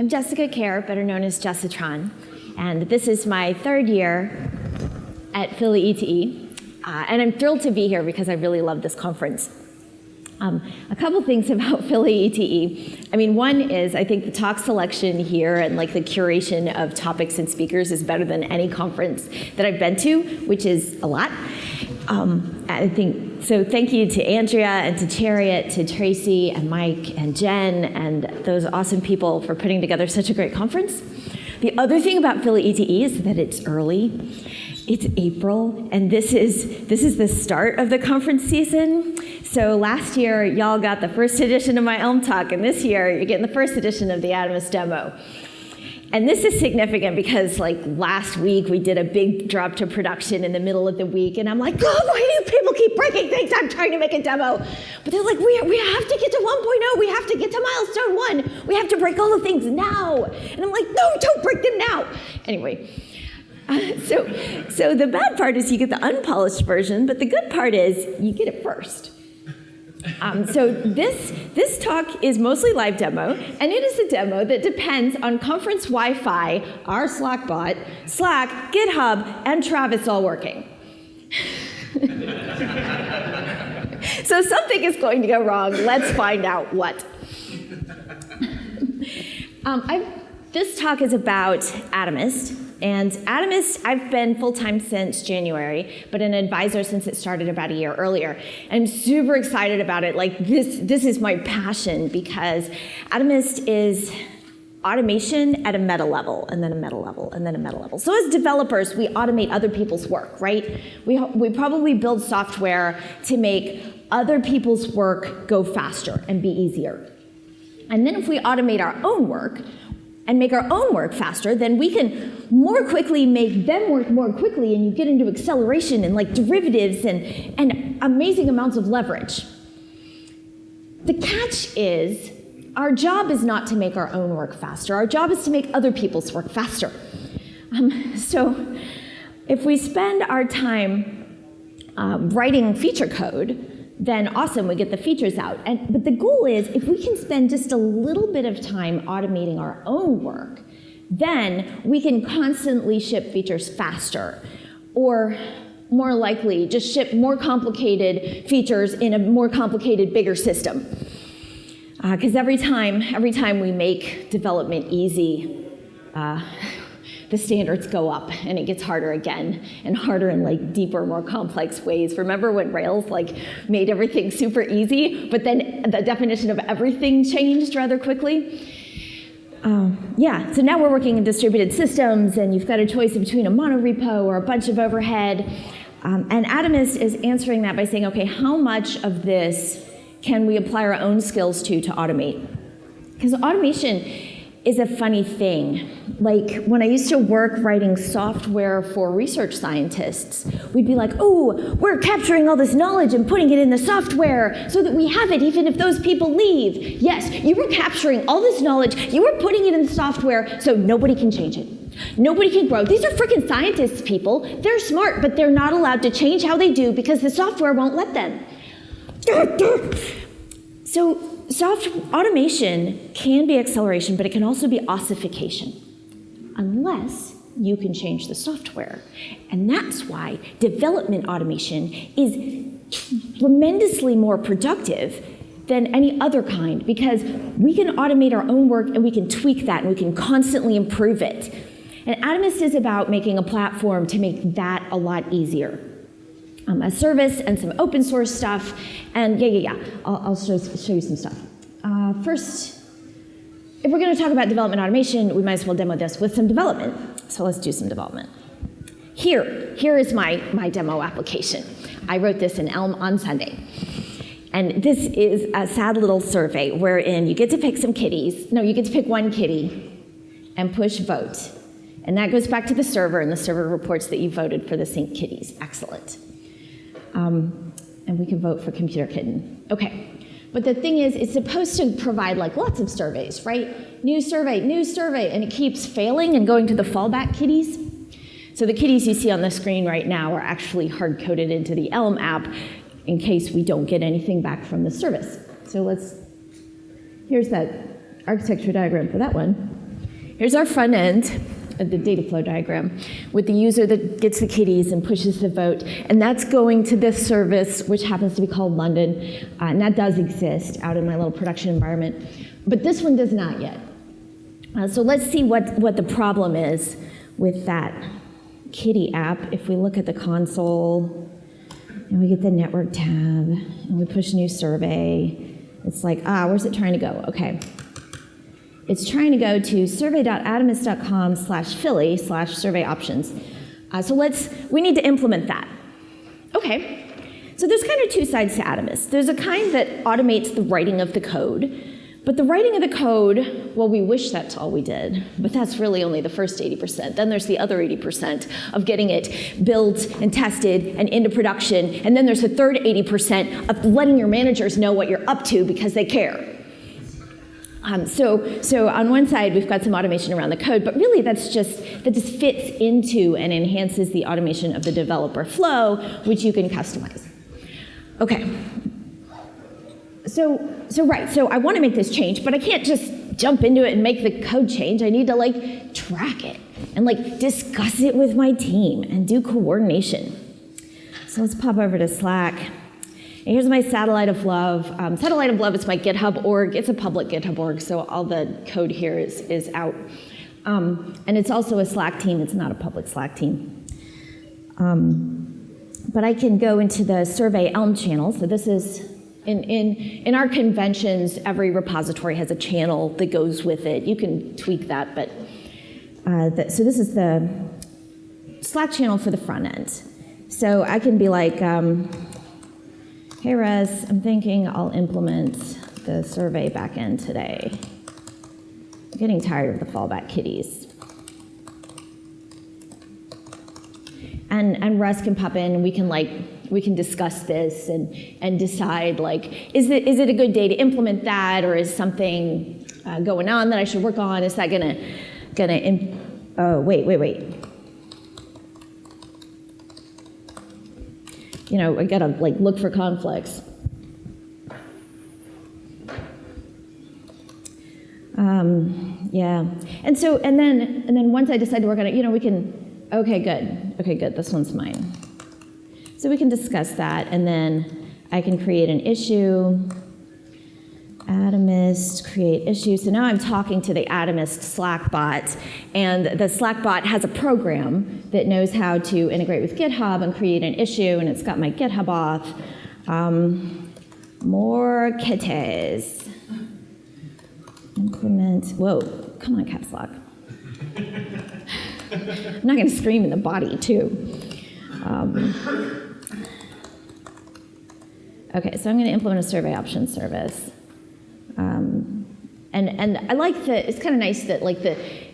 I'm Jessica Kerr, better known as Jessitron, and this is my third year at Philly ETE, and I'm thrilled to be here because I really love this conference. A couple things about Philly ETE. I mean, one is I think the talk selection here and like the curation of topics and speakers is better than any conference that I've been to, which is a lot. I think so. Thank you to Andrea and to Chariot, to Tracy and Mike and Jen and those awesome people for putting together such a great conference. The other thing about Philly ETE is that it's early. It's April, and this is the start of the conference season. So last year, y'all got the first edition of my Elm Talk, and this year, you're getting the first edition of the Atomist demo. And this is significant because, like, last week, we did a big drop to production in the middle of the week, and I'm like, oh, why do people keep breaking things? I'm trying to make a demo. But they're like, we have to get to 1.0. We have to get to milestone 1. We have to break all the things now. And I'm like, no, don't break them now. Anyway. So the bad part is you get the unpolished version, but the good part is you get it first. So this talk is mostly live demo, and it is a demo that depends on conference Wi-Fi, our Slack bot, Slack, GitHub, and Travis all working. So something is going to go wrong. Let's find out what. This talk is about Atomist. And Atomist, I've been full-time since January, but an advisor since it started about a year earlier. I'm super excited about it. Like, this is my passion because Atomist is automation at a meta level, and then a meta level, and then a meta level. So as developers, we automate other people's work, right? We probably build software to make other people's work go faster and be easier. And then if we automate our own work, and make our own work faster, then we can more quickly make them work more quickly, and you get into acceleration and like derivatives and amazing amounts of leverage. The catch is, our job is not to make our own work faster. Our job is to make other people's work faster. So if we spend our time writing feature code, then awesome, we get the features out. But the goal is, if we can spend just a little bit of time automating our own work, then we can constantly ship features faster, or more likely, just ship more complicated features in a more complicated, bigger system. Because every time we make development easy, the standards go up, and it gets harder again, and harder in like deeper, more complex ways. Remember when Rails like made everything super easy, but then the definition of everything changed rather quickly? So now we're working in distributed systems, and you've got a choice between a monorepo or a bunch of overhead. And Atomist is answering that by saying, okay, how much of this can we apply our own skills to automate? Because automation is a funny thing. Like, when I used to work writing software for research scientists, we'd be like, oh, we're capturing all this knowledge and putting it in the software so that we have it even if those people leave. Yes, you were capturing all this knowledge, you were putting it in the software so nobody can change it. Nobody can grow. These are freaking scientists, people. They're smart, but they're not allowed to change how they do because the software won't let them. So automation can be acceleration, but it can also be ossification, unless you can change the software. And that's why development automation is tremendously more productive than any other kind, because we can automate our own work and we can tweak that and we can constantly improve it. And Atomist is about making a platform to make that a lot easier. A service and some open source stuff, and I'll show you some stuff. First, if we're going to talk about development automation, we might as well demo this with some development. So let's do some development. Here is my demo application. I wrote this in Elm on Sunday. And this is a sad little survey wherein you get to pick some kitties. No, you get to pick one kitty and push vote. And that goes back to the server, and the server reports that you voted for the same kitties. Excellent. And we can vote for Computer Kitten. Okay. But the thing is, it's supposed to provide like lots of surveys, right? New survey, and it keeps failing and going to the fallback kitties. So the kitties you see on the screen right now are actually hard-coded into the Elm app in case we don't get anything back from the service. So here's that architecture diagram for that one. here's our front end of the data flow diagram with the user that gets the kitties and pushes the vote. And that's going to this service, which happens to be called London. And that does exist out in my little production environment. But this one does not yet. So let's see what the problem is with that kitty app. If we look at the console, and we get the network tab, and we push new survey, it's like, where's it trying to go? Okay. It's trying to go to survey.atomist.com/Philly/survey options. So we need to implement that. Okay. So there's kind of two sides to Atomist. There's a kind that automates the writing of the code. But the writing of the code, well, we wish that's all we did, but that's really only the first 80%. Then there's the other 80% of getting it built and tested and into production. And then there's the third 80% of letting your managers know what you're up to because they care. So on one side, we've got some automation around the code, but really that just fits into and enhances the automation of the developer flow, which you can customize. Okay. So I want to make this change, but I can't just jump into it and make the code change. I need to track it and discuss it with my team and do coordination. So let's pop over to Slack. And here's my Satellite of Love. Satellite of Love is my GitHub org. It's a public GitHub org, so all the code here is out. And it's also a Slack team. It's not a public Slack team. But I can go into the Survey Elm channel. So this is, in our conventions, every repository has a channel that goes with it. You can tweak that, but so this is the Slack channel for the front end. So I can be like, hey, Russ, I'm thinking I'll implement the survey backend today. I'm getting tired of the fallback kitties. And Russ can pop in, and we can discuss this and decide is it a good day to implement that, or is something going on that I should work on? Is that gonna wait. I gotta look for conflicts. Yeah, and then once I decide to work on it, we can. Okay, good. This one's mine. So we can discuss that, and then I can create an issue. Atomist, create issue. So now I'm talking to the Atomist Slack bot, and the Slack bot has a program that knows how to integrate with GitHub and create an issue, and it's got my GitHub auth. More kitties. Implement, whoa, come on, caps lock. I'm not gonna scream in the body, too. Okay, so I'm gonna implement a survey options service. And I like that, it's kind of nice that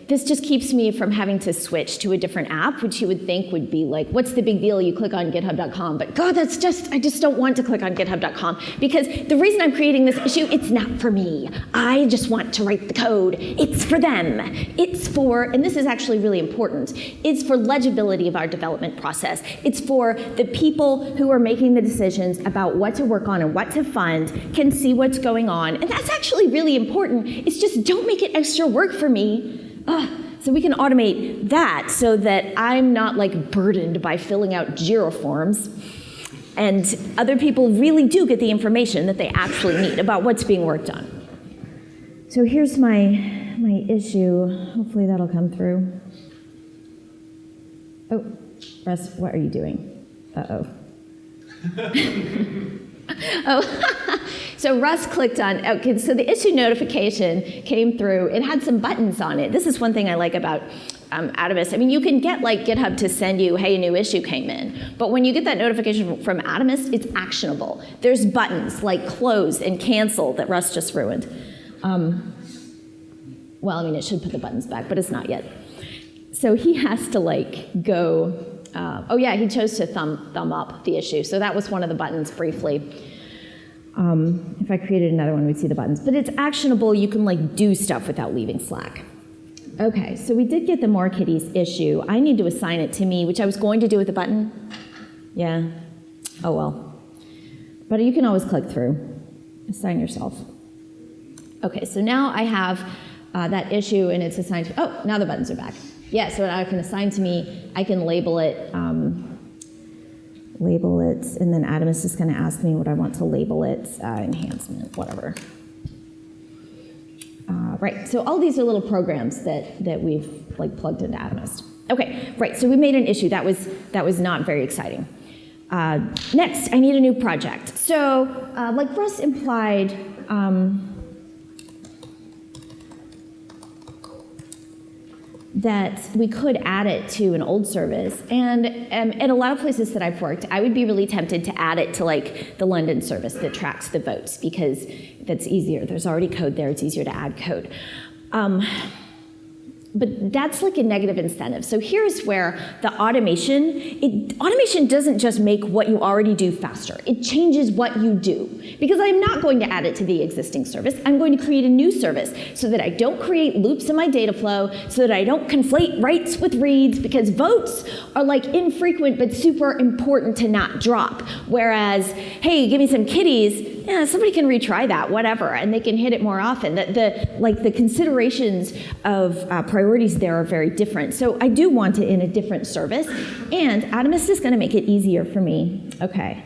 this just keeps me from having to switch to a different app, which you would think would be what's the big deal? You click on github.com, but God, I just don't want to click on github.com, because the reason I'm creating this issue, it's not for me. I just want to write the code. It's for them. It's for, and this is actually really important, it's for legibility of our development process. It's for the people who are making the decisions about what to work on and what to fund can see what's going on, and that's actually really important. It's just don't make it extra work for me. So we can automate that so that I'm not burdened by filling out JIRA forms, and other people really do get the information that they actually need about what's being worked on. So here's my issue. Hopefully that'll come through. Oh, Russ, what are you doing? Uh-oh. Oh, so Russ clicked on, okay, so the issue notification came through. It had some buttons on it. This is one thing I like about Atomist. I mean, you can get GitHub to send you, hey, a new issue came in. But when you get that notification from Atomist, it's actionable. There's buttons like close and cancel that Russ just ruined. Well, I mean, it should put the buttons back, but it's not yet. So he has to go, oh yeah, he chose to thumb up the issue. So that was one of the buttons briefly. If I created another one, we'd see the buttons. But it's actionable. You can do stuff without leaving Slack. Okay, so we did get the More Kitties issue. I need to assign it to me, which I was going to do with the button. Yeah, oh well. But you can always click through. Assign yourself. Okay, so now I have that issue, and it's assigned to, oh, now the buttons are back. Yeah, so now I can assign to me, I can label it, and then Atomist is going to ask me what I want to label it, enhancement, whatever. Right, so all these are little programs that we've like plugged into Atomist. Okay, right, so we made an issue. That was not very exciting. Next, I need a new project. So, like Russ implied, that we could add it to an old service. And at a lot of places that I've worked, I would be really tempted to add it to like the London service that tracks the votes, because that's easier. There's already code there. It's easier to add code. But that's like a negative incentive. So here's where the automation doesn't just make what you already do faster. It changes what you do. Because I'm not going to add it to the existing service. I'm going to create a new service so that I don't create loops in my data flow, so that I don't conflate writes with reads, because votes are like infrequent but super important to not drop. Whereas, hey, give me some kitties, yeah, somebody can retry that, whatever, and they can hit it more often. The considerations of priorities there are very different. So I do want it in a different service, and Atomist is going to make it easier for me. Okay,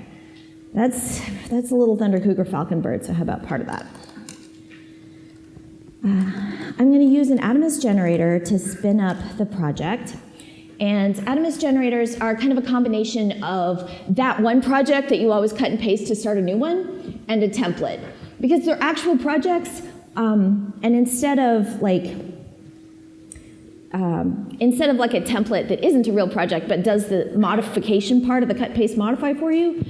that's a little Thunder Cougar Falcon Bird, so how about part of that? I'm going to use an Atomist generator to spin up the project. And Atomist generators are kind of a combination of that one project that you always cut and paste to start a new one, and a template. Because they're actual projects, and instead of like a template that isn't a real project but does the modification part of the cut, paste, modify for you,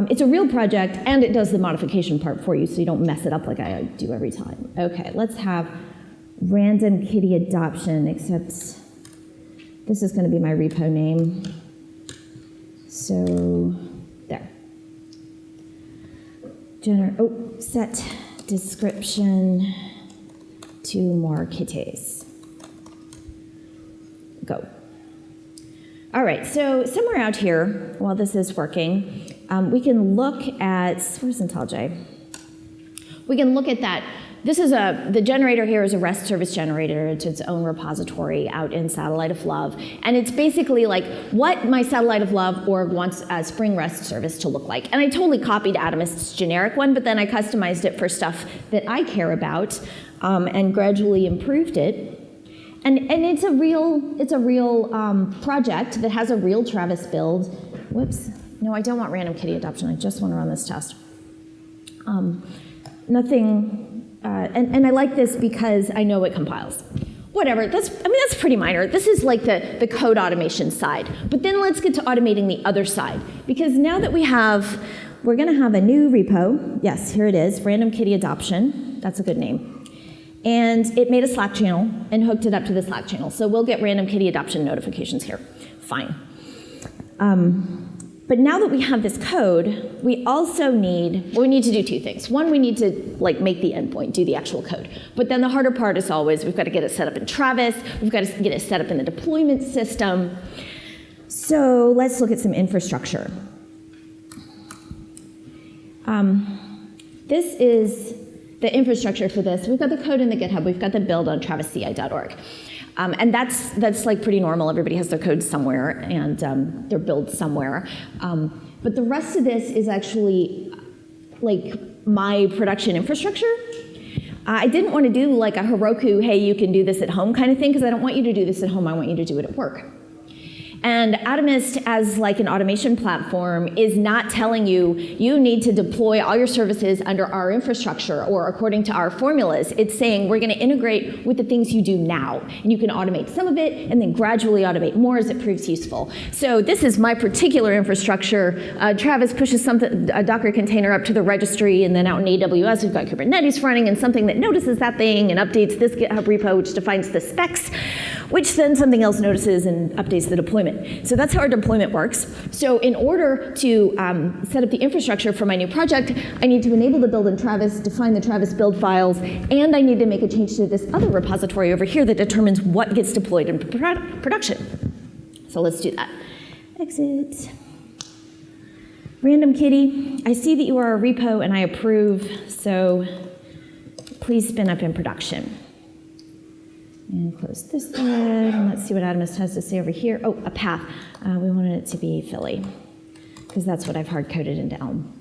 it's a real project and it does the modification part for you, so you don't mess it up like I do every time. Okay, let's have random kitty adoption, except this is going to be my repo name. So there. Set description to more kitties. Go. All right, so somewhere out here, while this is working, we can look at, where's IntelliJ? We can look at that. This is the generator here is a REST service generator. It's its own repository out in Satellite of Love. And it's basically like what my Satellite of Love org wants a Spring REST service to look like. And I totally copied Atomist's generic one, but then I customized it for stuff that I care about, and gradually improved it. And it's a real project that has a real Travis build. Whoops. No, I don't want random kitty adoption. I just want to run this test. Nothing. And I like this because I know it compiles. Whatever, that's pretty minor. This is like the code automation side. But then let's get to automating the other side. Because now that we're gonna have a new repo. Yes, here it is, random kitty adoption. That's a good name. And it made a Slack channel and hooked it up to the Slack channel. So we'll get random kitty adoption notifications here. Fine. But now that we have this code, we also need to do two things. One, we need to make the endpoint, do the actual code. But then the harder part is always, we've got to get it set up in Travis, we've got to get it set up in the deployment system. So let's look at some infrastructure. This is the infrastructure for this. We've got the code in the GitHub, we've got the build on travisci.org. And that's like pretty normal. Everybody has their code somewhere and their build somewhere. But the rest of this is actually like my production infrastructure. I didn't want to do like a Heroku, hey, you can do this at home kind of thing, because I don't want you to do this at home. I want you to do it at work. And Atomist, as like an automation platform, is not telling you, you need to deploy all your services under our infrastructure or according to our formulas. It's saying we're going to integrate with the things you do now. And you can automate some of it and then gradually automate more as it proves useful. So this is my particular infrastructure. Travis pushes a Docker container up to the registry, and then out in AWS we've got Kubernetes running and something that notices that thing and updates this GitHub repo, which defines the specs, which then something else notices and updates the deployment. So that's how our deployment works. So in order to set up the infrastructure for my new project, I need to enable the build in Travis, define the Travis build files, and I need to make a change to this other repository over here that determines what gets deployed in production. So let's do that. Exit. Random kitty, I see that you are a repo and I approve, so please spin up in production. And close this thread, and let's see what Atomist has to say over here. Oh, a path. We wanted it to be Philly, because that's what I've hard-coded into Elm.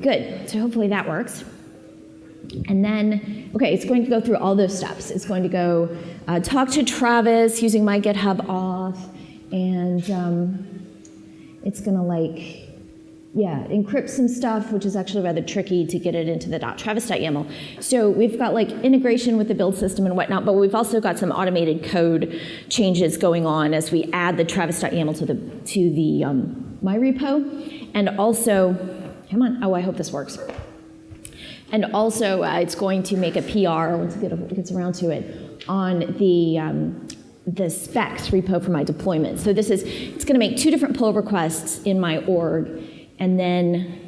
Good, so hopefully that works. And then, okay, it's going to go through all those steps. It's going to go talk to Travis using my GitHub auth, and it's going to encrypt some stuff, which is actually rather tricky to get it into the .travis.yaml. So we've got integration with the build system and whatnot, but we've also got some automated code changes going on as we add the Travis.yaml to the my repo, and also, come on, oh, I hope this works. And also, it's going to make a PR once it gets around to it on the specs repo for my deployment. So it's going to make 2 different pull requests in my org, and then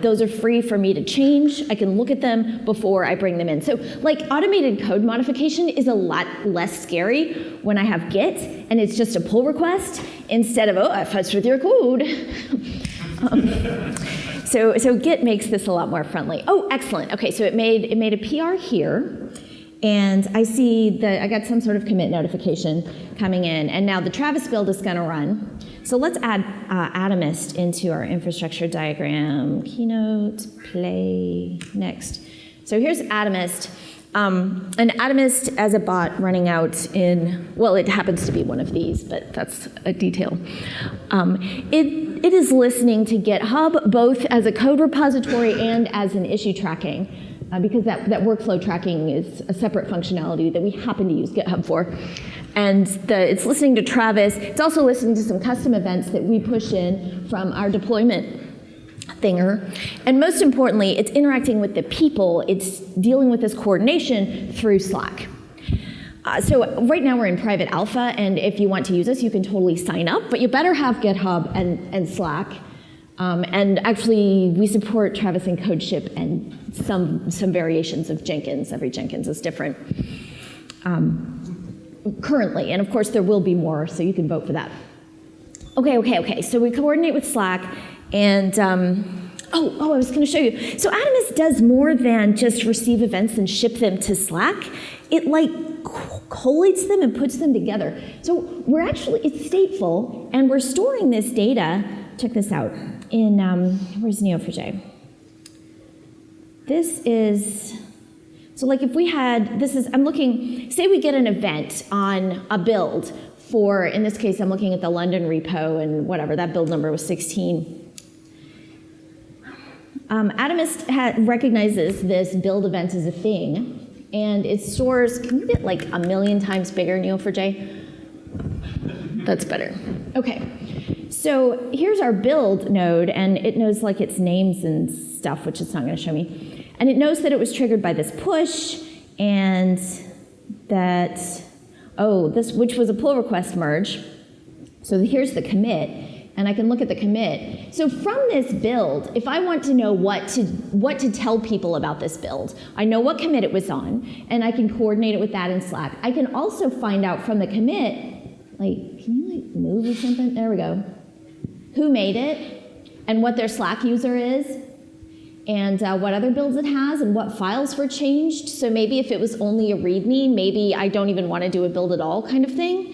those are free for me to change. I can look at them before I bring them in. So automated code modification is a lot less scary when I have Git, and it's just a pull request instead of, oh, I fussed with your code. So Git makes this a lot more friendly. Oh, excellent. Okay, so it made a PR here, and I see that I got some sort of commit notification coming in, and now the Travis build is going to run. So let's add Atomist into our infrastructure diagram. Keynote, play, next. So here's Atomist. And Atomist as a bot running out in, well, it happens to be one of these, but that's a detail. It is listening to GitHub both as a code repository and as an issue tracking, because that workflow tracking is a separate functionality that we happen to use GitHub for. And it's listening to Travis. It's also listening to some custom events that we push in from our deployment thinger. And most importantly, it's interacting with the people. It's dealing with this coordination through Slack. So right now we're in private alpha, and if you want to use us, you can totally sign up, but you better have GitHub and Slack. And actually, we support Travis and CodeShip and some variations of Jenkins. Every Jenkins is different currently, and of course there will be more, so you can vote for that. Okay, so we coordinate with Slack, and I was going to show you. So Atomist does more than just receive events and ship them to Slack. It collates them and puts them together. So it's stateful, and we're storing this data, check this out, in, where's Neo4j? This is, so if we had, I'm looking, say we get an event on a build for, in this case, I'm looking at the London repo, and whatever, that build number was 16. Atomist recognizes this build event as a thing, and it stores, can you get 1,000,000 times bigger, Neo4j? That's better. Okay, so here's our build node, and it knows its names and stuff, which it's not going to show me. And it knows that it was triggered by this push, and that, which was a pull request merge. So here's the commit. And I can look at the commit. So from this build, if I want to know what to tell people about this build, I know what commit it was on, and I can coordinate it with that in Slack. I can also find out from the commit, can you move or something? There we go. Who made it, and what their Slack user is, and what other builds it has, and what files were changed. So maybe if it was only a README, maybe I don't even want to do a build at all kind of thing.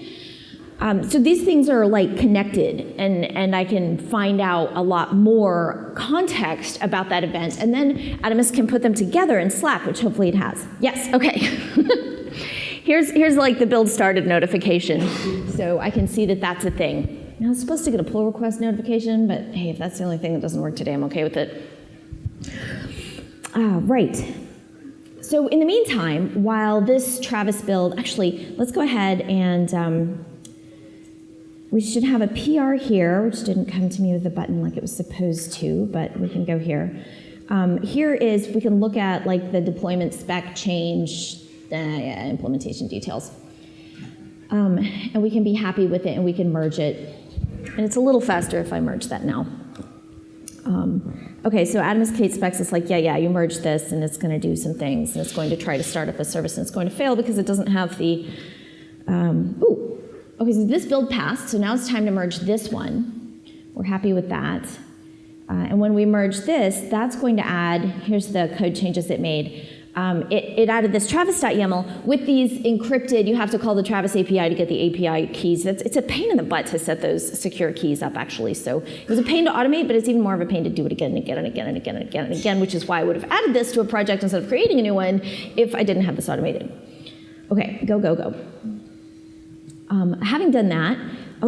So these things are connected, and I can find out a lot more context about that event, and then Atomist can put them together in Slack, which hopefully it has. Yes, okay. here's the build started notification, so I can see that that's a thing. Now, I was supposed to get a pull request notification, but hey, if that's the only thing that doesn't work today, I'm okay with it. Right. So in the meantime, while this Travis build, actually, let's go ahead and we should have a PR here, which didn't come to me with a button like it was supposed to, but we can go here. Here is, we can look at the deployment spec change, implementation details. And we can be happy with it, and we can merge it. And it's a little faster if I merge that now. Okay, so Atomist Kate specs is yeah, you merge this, and it's going to do some things, and it's going to try to start up a service, and it's going to fail because it doesn't have the, okay, so this build passed, so now it's time to merge this one. We're happy with that. And when we merge this, that's going to add, here's the code changes it made. it added this Travis.yaml with these encrypted, you have to call the Travis API to get the API keys. It's a pain in the butt to set those secure keys up, actually. So it was a pain to automate, but it's even more of a pain to do it again and again and again and again and again and again, which is why I would have added this to a project instead of creating a new one if I didn't have this automated. Okay, go, go, go. Having done that,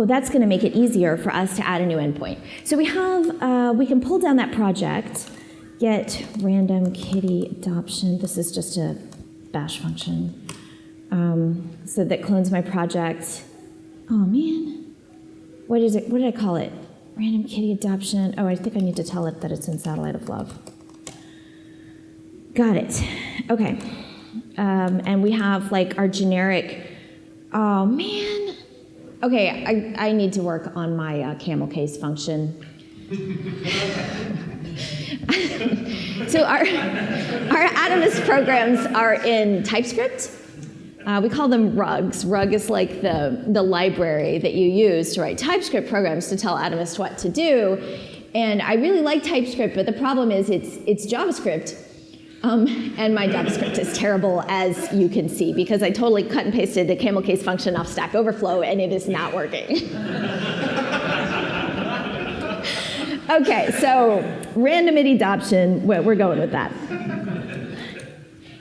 that's going to make it easier for us to add a new endpoint. So we have, we can pull down that project, get random kitty adoption. This is just a bash function. So that clones my project. Oh man, what is it? What did I call it? Random kitty adoption. Oh, I think I need to tell it that it's in Satellite of Love. Got it. Okay. And we have like our generic, oh man. Okay, I need to work on my camel case function. So our Atomist programs are in TypeScript. We call them rugs. Rug is like the library that you use to write TypeScript programs to tell Atomist what to do. And I really like TypeScript, but the problem is it's JavaScript. And my JavaScript is terrible, as you can see, because I totally cut and pasted the camel case function off Stack Overflow, and it is not working. Okay, so random kitty adoption, we're going with that.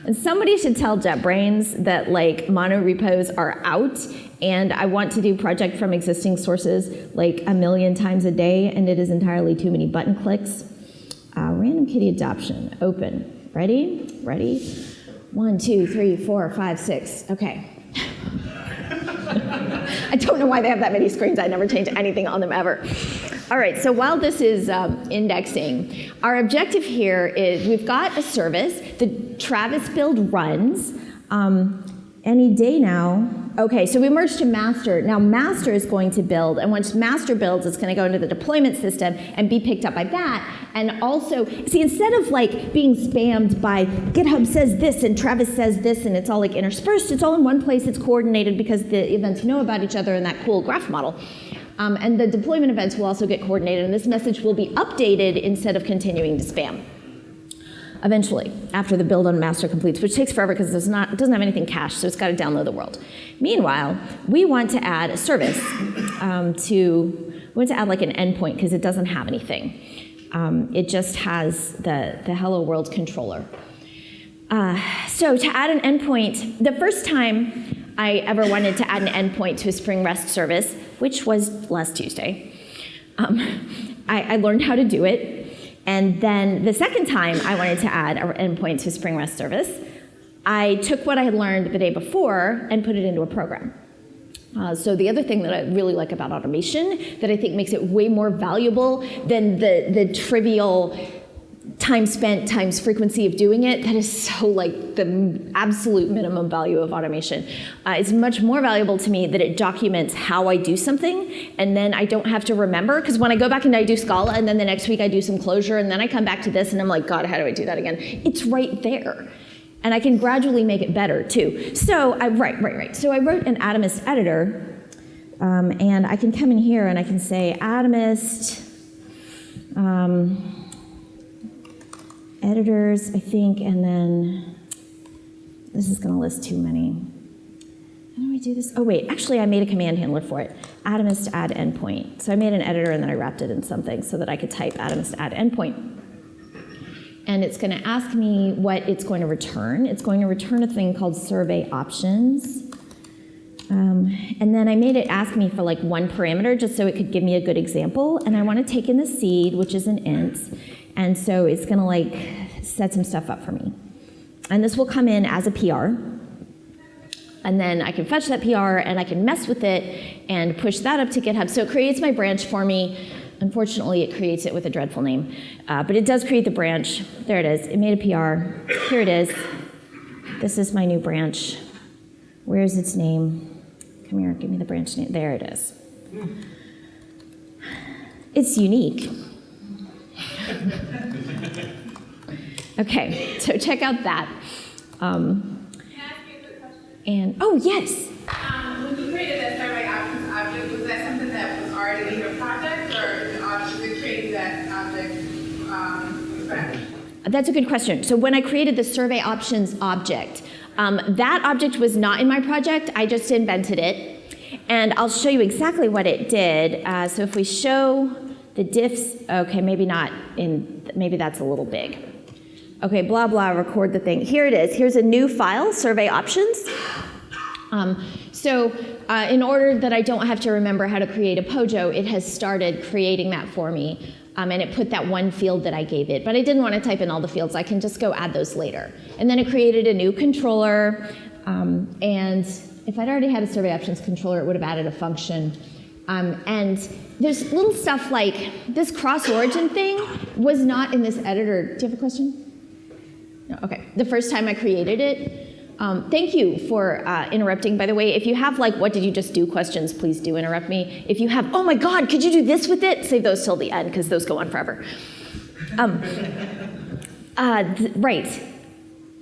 And somebody should tell JetBrains that like mono repos are out, and I want to do project from existing sources like 1,000,000 times a day, and it is entirely too many button clicks. Random kitty adoption, open. Ready? Ready? 1, 2, 3, 4, 5, 6. Okay. I don't know why they have that many screens. I never change anything on them ever. All right, so while this is indexing, our objective here is we've got a service. The Travis build runs any day now. Okay, so we merged to master. Now master is going to build, and once master builds, it's going to go into the deployment system and be picked up by that. And also, see, instead of like being spammed by GitHub says this and Travis says this, and it's all like interspersed, it's all in one place, it's coordinated because the events know about each other in that cool graph model. And the deployment events will also get coordinated, and this message will be updated instead of continuing to spam. Eventually, after the build on master completes, which takes forever because it doesn't have anything cached, so it's got to download the world. Meanwhile, we want to add a service we want to add like an endpoint because it doesn't have anything. It just has the Hello World controller. So to add an endpoint, the first time I ever wanted to add an endpoint to a Spring REST service, which was last Tuesday, I learned how to do it. And then the second time I wanted to add an endpoint to a Spring REST service, I took what I had learned the day before and put it into a program. So the other thing that I really like about automation that I think makes it way more valuable than the trivial time spent times frequency of doing it, that is so like the absolute minimum value of automation. It's much more valuable to me that it documents how I do something, and then I don't have to remember, because when I go back and I do Scala, and then the next week I do some closure, and then I come back to this, and I'm like, God, how do I do that again? It's right there. And I can gradually make it better, too. So, So I wrote an Atomist editor, and I can come in here and I can say Atomist, editors, I think, and then this is going to list too many. How do I do this? Oh, wait, actually, I made a command handler for it. Atomist add endpoint. So I made an editor, and then I wrapped it in something so that I could type Atomist add endpoint. And it's going to ask me what it's going to return. It's going to return a thing called survey options. And then I made it ask me for like one parameter just so it could give me a good example. And I want to take in the seed, which is an int. And so it's going to like set some stuff up for me. And this will come in as a PR. And then I can fetch that PR and I can mess with it and push that up to GitHub. So it creates my branch for me. Unfortunately, it creates it with a dreadful name. But it does create the branch. There it is. It made a PR. Here it is. This is my new branch. Where's its name? Come here, give me the branch name. There it is. It's unique. Okay, so check out that. Can I ask you a quick question? And, oh, yes. When you created that survey options object, was that something that was already in your project, or is it creating that object from scratch? That's a good question. So when I created the survey options object, that object was not in my project. I just invented it. And I'll show you exactly what it did. So if we show the diffs, okay, maybe not in, maybe that's a little big. Okay, blah, blah, record the thing. Here it is. Here's a new file, survey options. In order that I don't have to remember how to create a POJO, it has started creating that for me. And it put that one field that I gave it. But I didn't want to type in all the fields. I can just go add those later. And then it created a new controller. And if I'd already had a survey options controller, it would have added a function. And there's little stuff like this cross-origin thing was not in this editor. Do you have a question? No, okay. The first time I created it. Thank you for interrupting, by the way. If you have like, what did you just do questions, please do interrupt me. If you have, oh my God, could you do this with it? Save those till the end, because those go on forever. Right.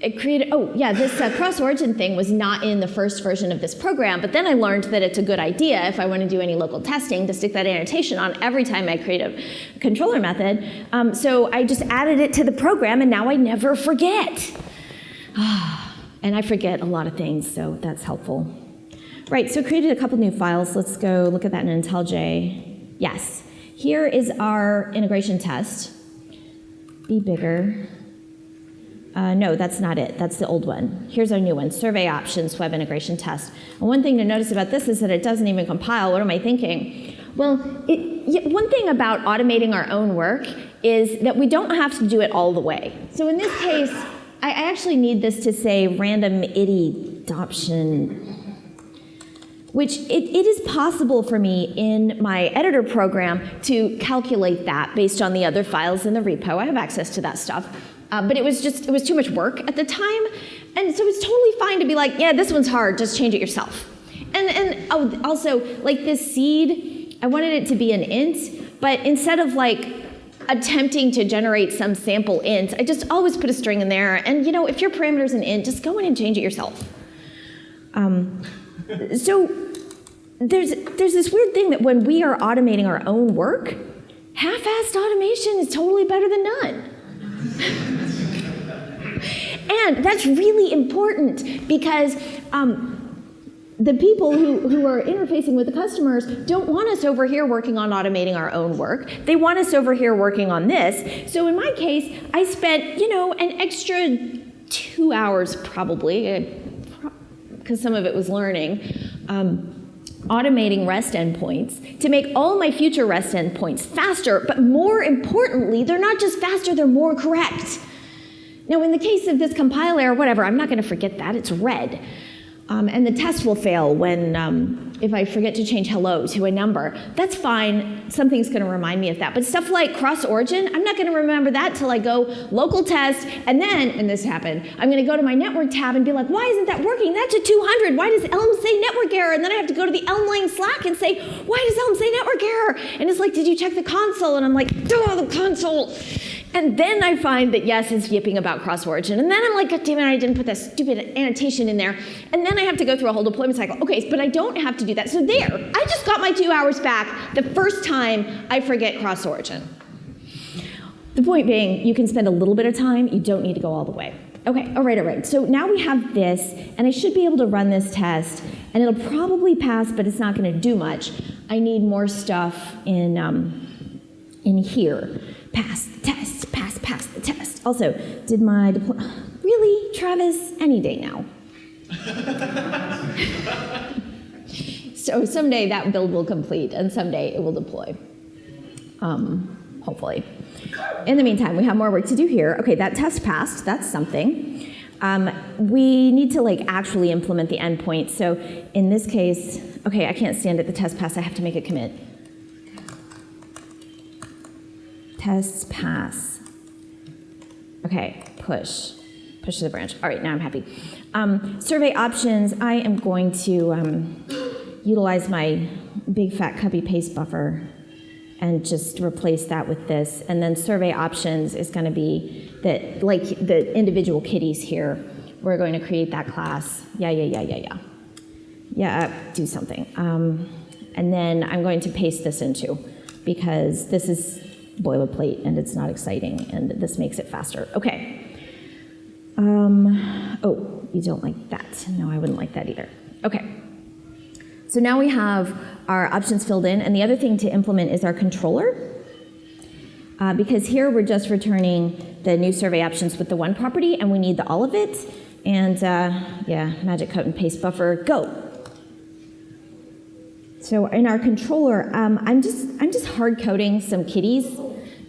It created, oh yeah, this cross-origin thing was not in the first version of this program, but then I learned that it's a good idea if I want to do any local testing to stick that annotation on every time I create a controller method. So I just added it to the program, and now I never forget. And I forget a lot of things, so that's helpful. Right, so created a couple new files. Let's go look at that in IntelliJ. Yes, here is our integration test. Be bigger. No, that's not it. That's the old one. Here's our new one, survey options, web integration test. And one thing to notice about this is that it doesn't even compile. What am I thinking? Well, one thing about automating our own work is that we don't have to do it all the way. So in this case, I actually need this to say random IDE adoption, which it is possible for me in my editor program to calculate that based on the other files in the repo. I have access to that stuff. But it was too much work at the time. And so it's totally fine to be like, yeah, this one's hard, just change it yourself. And also, like this seed, I wanted it to be an int, but instead of like attempting to generate some sample int, I just always put a string in there. And you know, if your parameter's an int, just go in and change it yourself. So there's this weird thing that when we are automating our own work, half-assed automation is totally better than none. And that's really important because the people who are interfacing with the customers don't want us over here working on automating our own work. They want us over here working on this. So in my case, I spent, you know, an extra 2 hours probably, because some of it was learning, automating REST endpoints to make all my future REST endpoints faster, but more importantly, they're not just faster, they're more correct. Now, in the case of this compile error, whatever, I'm not going to forget that, it's red. And the test will fail when, if I forget to change hello to a number. That's fine, something's going to remind me of that. But stuff like cross-origin, I'm not going to remember that till I go local test, and then, and this happened, I'm going to go to my network tab and be like, why isn't that working? That's a 200. Why does Elm say network error? And then I have to go to the Elm line Slack and say, why does Elm say network error? And it's like, did you check the console? And I'm like, oh, the console. And then I find that yes, it's yipping about cross-origin. And then I'm like, God damn it, I didn't put that stupid annotation in there. And then I have to go through a whole deployment cycle. Okay, but I don't have to do that. So there, I just got my 2 hours back the first time I forget cross-origin. The point being, you can spend a little bit of time. You don't need to go all the way. Okay, all right. So now we have this, and I should be able to run this test, and it'll probably pass, but it's not going to do much. I need more stuff in here. Pass the test, pass the test. Also, did my deploy, really, Travis? Any day now. So someday that build will complete, and someday it will deploy, hopefully. In the meantime, we have more work to do here. Okay, that test passed, that's something. We need to like actually implement the endpoint. So in this case, okay, I can't stand it, the test passed, I have to make a commit. Tests pass. Okay, push to the branch. All right, now I'm happy. Survey options, I am going to utilize my big fat copy paste buffer and just replace that with this. And then survey options is going to be that, like the individual kitties here, we're going to create that class. Yeah, do something. And then I'm going to paste this into, because this is boilerplate and it's not exciting, and this makes it faster. Okay. Oh, you don't like that. No, I wouldn't like that either. Okay. So now we have our options filled in, and the other thing to implement is our controller. Because here we're just returning the new survey options with the one property, and we need all of it. And yeah, magic cut and paste buffer, go. So in our controller, I'm just hard coding some kitties.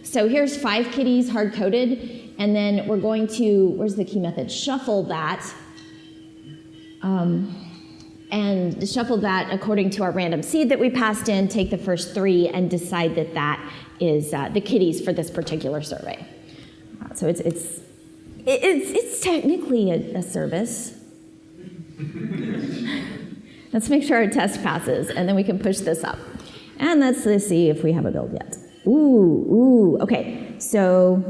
So here's 5 kitties hard coded, and then we're going to, where's the key method? Shuffle that, and shuffle that according to our random seed that we passed in. Take the first 3 and decide that that is the kitties for this particular survey. So it's technically a service. Let's make sure our test passes, and then we can push this up. And let's see if we have a build yet. Ooh, okay. So,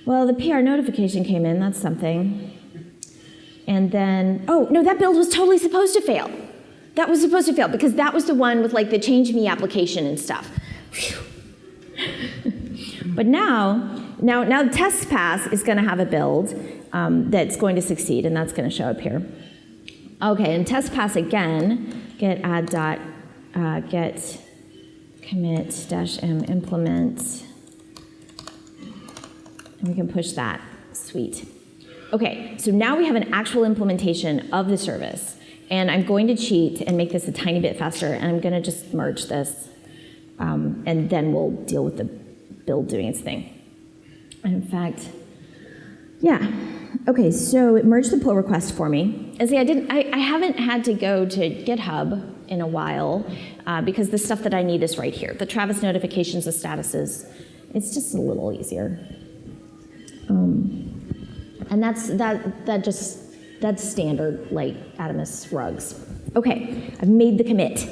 well, the PR notification came in, that's something. And then, oh, no, that build was totally supposed to fail. That was supposed to fail, because that was the one with like the change me application and stuff. But now the test pass is gonna have a build that's going to succeed, and that's going to show up here. Okay, and test pass again, get add dot, get commit dash m implement, and we can push that. Sweet. Okay, so now we have an actual implementation of the service, and I'm going to cheat and make this a tiny bit faster, and I'm going to just merge this, and then we'll deal with the build doing its thing. And in fact, yeah. Okay, so it merged the pull request for me. And see, I haven't had to go to GitHub in a while because the stuff that I need is right here. The Travis notifications, the statuses, it's just a little easier. And that's standard, like Atomist rugs. Okay, I've made the commit.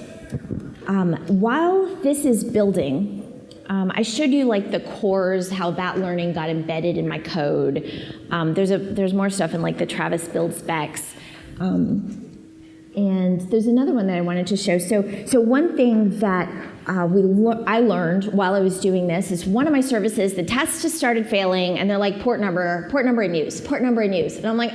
While this is building, I showed you like the cores, how that learning got embedded in my code. There's more stuff in like the Travis build specs. And there's another one that I wanted to show. So one thing that I learned while I was doing this is one of my services, the test just started failing, and they're like port number in use, port number in use. And I'm like,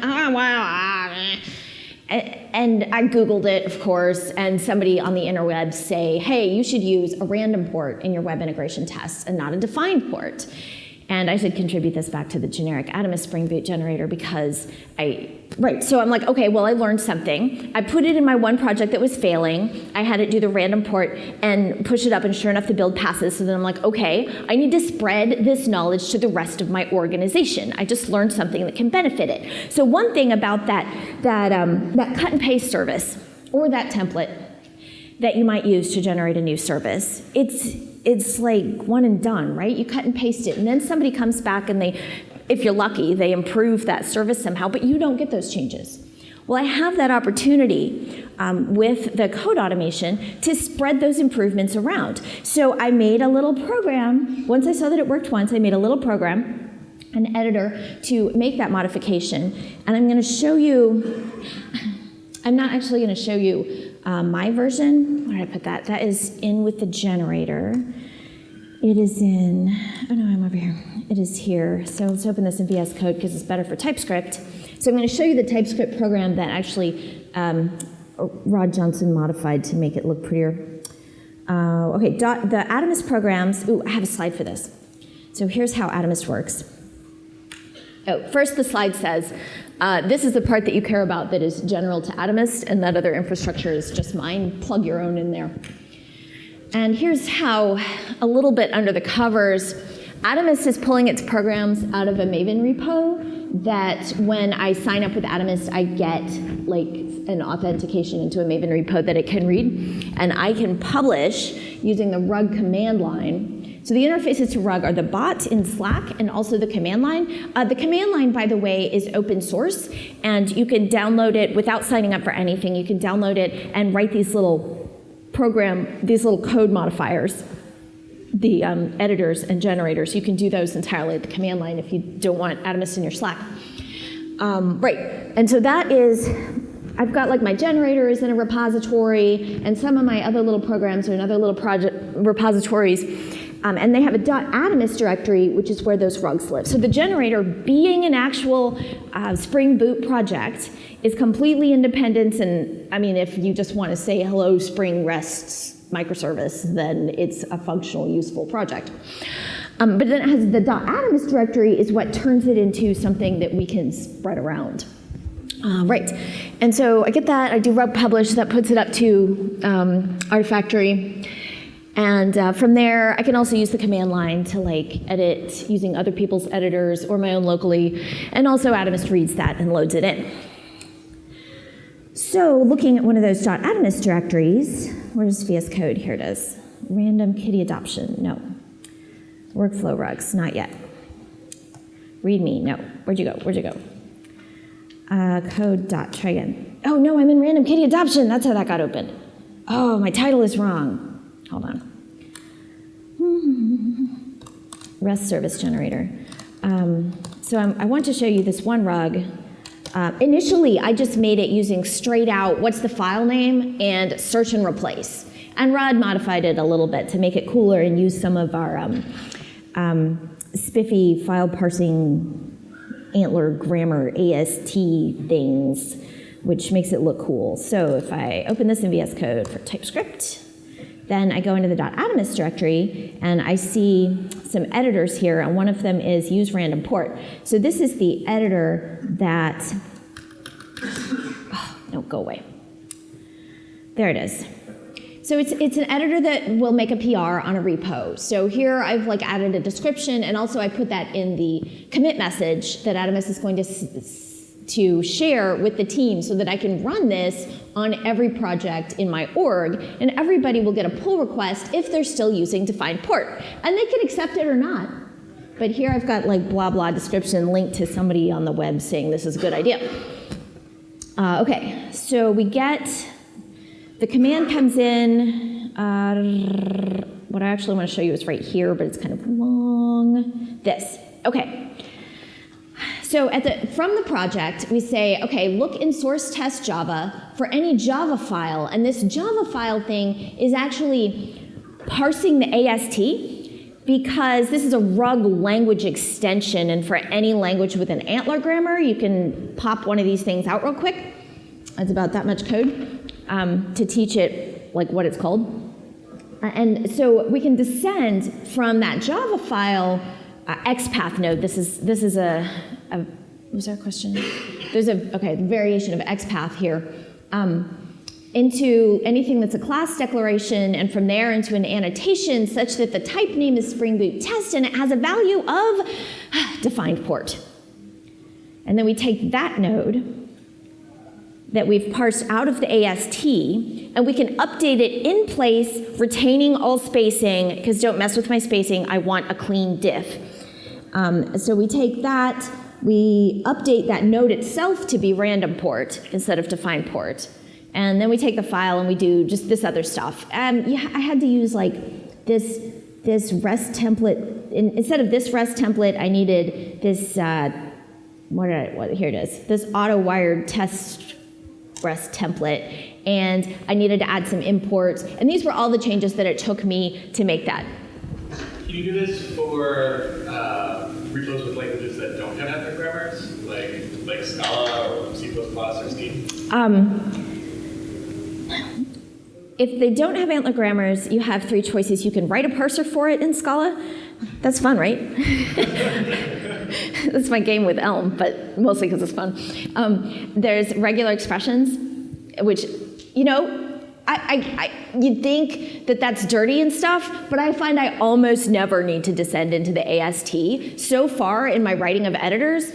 and I Googled it, of course, and somebody on the interwebs say, hey, you should use a random port in your web integration tests and not a defined port. And I should contribute this back to the generic Atomist Spring Boot generator because so I'm like, okay, well, I learned something. I put it in my one project that was failing. I had it do the random port and push it up, and sure enough, the build passes. So then I'm like, okay, I need to spread this knowledge to the rest of my organization. I just learned something that can benefit it. So one thing about that cut and paste service, or that template that you might use to generate a new service, it's like one and done, right? You cut and paste it, and then somebody comes back and if you're lucky, they improve that service somehow, but you don't get those changes. Well, I have that opportunity with the code automation to spread those improvements around. So I made a little program. Once I saw that it worked once, I made a little program, an editor, to make that modification. And I'm going to show you, I'm not actually going to show you my version. Where did I put that? That is in with the generator. It is in, oh no, I'm over here. It is here. So let's open this in VS Code because it's better for TypeScript. So I'm going to show you the TypeScript program that actually Rod Johnson modified to make it look prettier. Okay, the Atomist programs, I have a slide for this. So here's how Atomist works. Oh, first the slide says, this is the part that you care about that is general to Atomist, and that other infrastructure is just mine. Plug your own in there. And here's how, a little bit under the covers, Atomist is pulling its programs out of a Maven repo that when I sign up with Atomist, I get like an authentication into a Maven repo that it can read. And I can publish using the rug command line. So the interfaces to rug are the bot in Slack and also the command line. The command line, by the way, is open source, and you can download it without signing up for anything. You can download it and write these little code modifiers, the editors and generators. You can do those entirely at the command line if you don't want Atomist in your Slack. Right, and so that is, I've got like my generator is in a repository, and some of my other little programs are in other little repositories, and they have a .atomist directory, which is where those rugs live. So the generator, being an actual Spring Boot project, is completely independent, and I mean, if you just want to say hello Spring REST microservice, then it's a functional, useful project. But then it has the .atomist directory is what turns it into something that we can spread around. Right, and so I get that, I do rug publish, that puts it up to Artifactory. And from there, I can also use the command line to like edit using other people's editors or my own locally. And also Atomist reads that and loads it in. So looking at one of those .atomist directories, where's VS Code? Here it is. Random kitty adoption, no. Workflow rugs, not yet. README, no. Where'd you go? Where'd you go? Code dot, try again. Oh no, I'm in random kitty adoption. That's how that got opened. Oh, my title is wrong. Hold on. REST service generator. So I want to show you this one rug. Initially, I just made it using straight out, what's the file name, and search and replace. And Rod modified it a little bit to make it cooler and use some of our spiffy file parsing Antler grammar AST things, which makes it look cool. So if I open this in VS Code for TypeScript, then I go into the .atomist directory, and I see some editors here, and one of them is use random port. So this is the editor that, oh, no, go away. There it is. So it's an editor that will make a PR on a repo. So here I've like added a description, and also I put that in the commit message that Atomist is going to share with the team so that I can run this on every project in my org, and everybody will get a pull request if they're still using defined port. And they can accept it or not. But here I've got like blah blah description linked to somebody on the web saying this is a good idea. Okay, so we get, the command comes in, what I actually want to show you is right here, but it's kind of long. This, okay. So from the project, we say, okay, look in source test Java for any Java file, and this Java file thing is actually parsing the AST, because this is a rug language extension, and for any language with an Antler grammar, you can pop one of these things out real quick. It's about that much code to teach it like what it's called. And so we can descend from that Java file XPath node. This is a was there a question? There's a variation of XPath here, into anything that's a class declaration, and from there into an annotation such that the type name is Spring Boot test and it has a value of defined port. And then we take that node that we've parsed out of the AST, and we can update it in place, retaining all spacing, because don't mess with my spacing, I want a clean diff. So we take that, we update that node itself to be random port instead of defined port. And then we take the file and we do just this other stuff. Yeah, I had to use like this REST template. Instead of this REST template, I needed this, here it is, this auto-wired test REST template. And I needed to add some imports. And these were all the changes that it took me to make that. Can you do this for repos with languages that don't have Antler grammars, like Scala or C++ or Scheme? If they don't have Antler grammars, you have three choices. You can write a parser for it in Scala. That's fun, right? That's my game with Elm, but mostly because it's fun. There's regular expressions, which, you know, you'd think that that's dirty and stuff, but I find I almost never need to descend into the AST. So far in my writing of editors,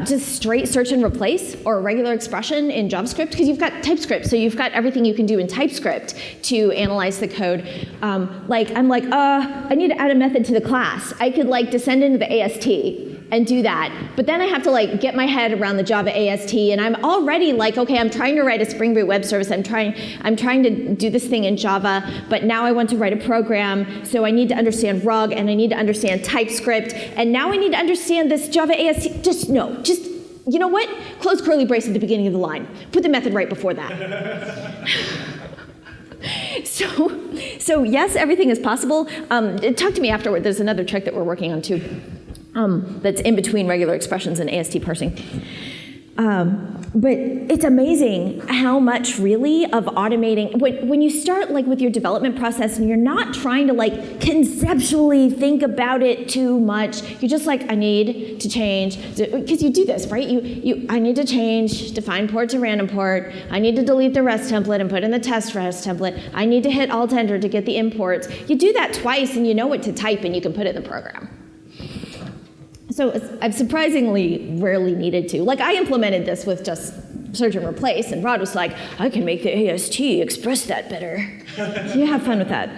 just straight search and replace or a regular expression in JavaScript, because you've got TypeScript, so you've got everything you can do in TypeScript to analyze the code. I need to add a method to the class. I could like descend into the AST and do that. But then I have to like get my head around the Java AST, and I'm already like, okay, I'm trying to write a Spring Boot web service. I'm trying to do this thing in Java, but now I want to write a program, so I need to understand rug, and I need to understand TypeScript, and now I need to understand this Java AST. Just, you know what? Close curly brace at the beginning of the line. Put the method right before that. So yes, everything is possible. Talk to me afterward. There's another trick that we're working on too, that's in between regular expressions and AST parsing. But it's amazing how much really of automating, when you start like with your development process and you're not trying to like conceptually think about it too much, you're just like, I need to change, because you do this, right? I need to change define port to random port, I need to delete the REST template and put in the test REST template, I need to hit Alt-Enter to get the imports. You do that twice and you know what to type and you can put it in the program. So I've surprisingly rarely needed to. Like I implemented this with just search and replace, and Rod was like, I can make the AST express that better. So you have fun with that.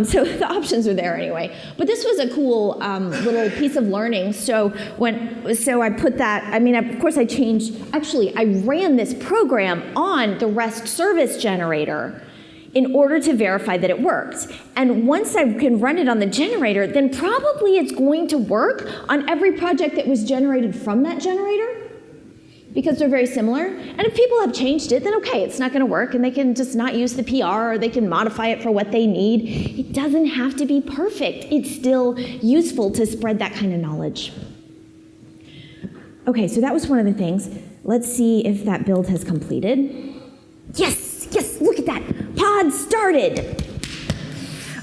So the options are there anyway. But this was a cool little piece of learning. So I put that, of course I changed, actually I ran this program on the REST service generator in order to verify that it worked. And once I can run it on the generator, then probably it's going to work on every project that was generated from that generator, because they're very similar. And if people have changed it, then okay, it's not gonna work, and they can just not use the PR, or they can modify it for what they need. It doesn't have to be perfect. It's still useful to spread that kind of knowledge. Okay, so that was one of the things. Let's see if that build has completed. Yes, look at that. Pod started.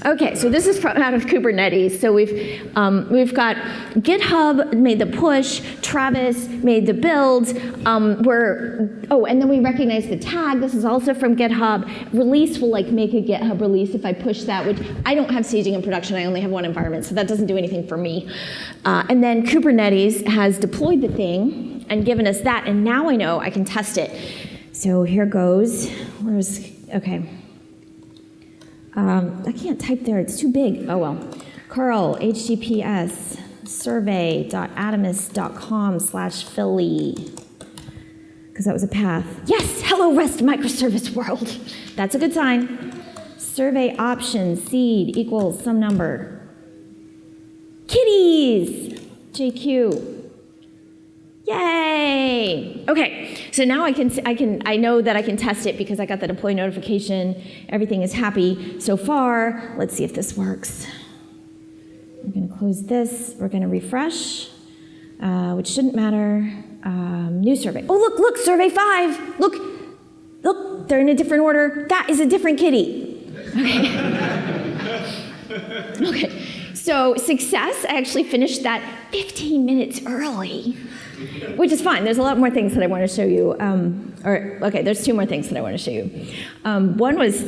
Okay, so this is out of Kubernetes. So we've got GitHub made the push, Travis made the build. And then we recognize the tag. This is also from GitHub. Release will like make a GitHub release if I push that, which I don't have staging in production. I only have one environment, so that doesn't do anything for me. And then Kubernetes has deployed the thing and given us that, and now I know I can test it. So here goes. Okay. I can't type there, it's too big. Oh well. Curl, https, survey.atomist.com/Philly. Because that was a path. Yes, hello REST microservice world. That's a good sign. Survey options, seed equals some number. Kitties, JQ. Yay! Okay, so now I know that I can test it because I got the deploy notification. Everything is happy so far. Let's see if this works. We're going to close this. We're going to refresh, which shouldn't matter. New survey. Oh, look, survey 5. Look, they're in a different order. That is a different kitty. Okay. Okay. So success. I actually finished that 15 minutes early. Which is fine. There's a lot more things that I want to show you. There's 2 more things that I want to show you. One was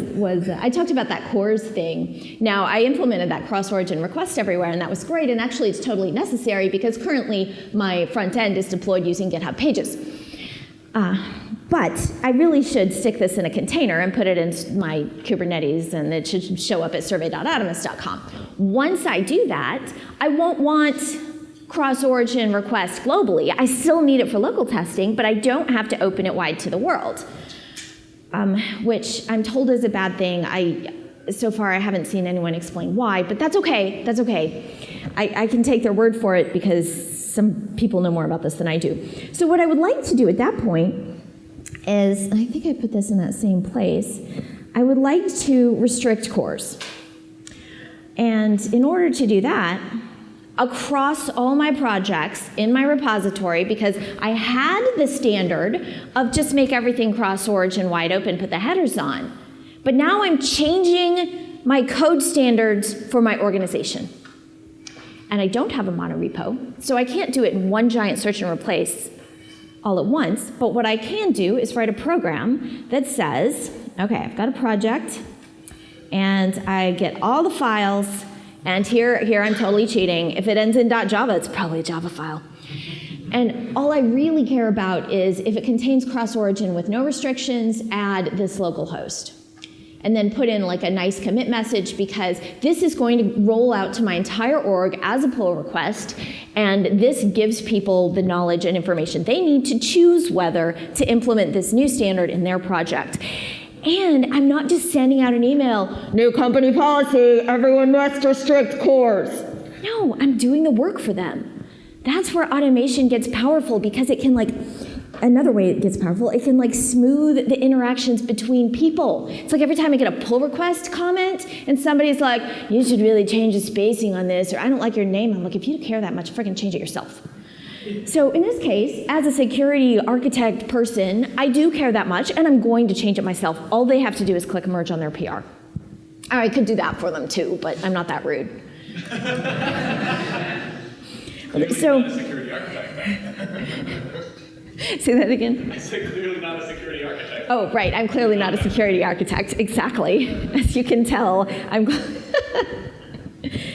I talked about that CORS thing. Now, I implemented that cross-origin request everywhere, and that was great. And actually, it's totally necessary because currently my front end is deployed using GitHub Pages. But I really should stick this in a container and put it in my Kubernetes, and it should show up at survey.atomist.com. Once I do that, I won't want cross-origin request globally. I still need it for local testing, but I don't have to open it wide to the world, which I'm told is a bad thing. So far, I haven't seen anyone explain why, but that's okay. That's okay. I can take their word for it because some people know more about this than I do. So what I would like to do at that point is, I think I put this in that same place, I would like to restrict cores. And in order to do that, across all my projects in my repository, because I had the standard of just make everything cross-origin wide open, put the headers on. But now I'm changing my code standards for my organization. And I don't have a monorepo, so I can't do it in one giant search and replace all at once. But what I can do is write a program that says, okay, I've got a project, and I get all the files. And here I'm totally cheating. If it ends in .java, it's probably a Java file. And all I really care about is if it contains cross-origin with no restrictions, add this local host. And then put in like a nice commit message, because this is going to roll out to my entire org as a pull request, and this gives people the knowledge and information they need to choose whether to implement this new standard in their project. And I'm not just sending out an email, new company policy, everyone must restrict cores. No, I'm doing the work for them. That's where automation gets powerful, because it can like another way it gets powerful, it can like smooth the interactions between people. It's like every time I get a pull request comment and somebody's like, you should really change the spacing on this, or I don't like your name, I'm like, if you care that much, freaking change it yourself. So in this case, as a security architect person, I do care that much, and I'm going to change it myself. All they have to do is click merge on their PR. I could do that for them too, but I'm not that rude. So, not a security architect. Say that again? I said clearly not a security architect. Oh, right, I'm clearly not a security architect, exactly. As you can tell, I'm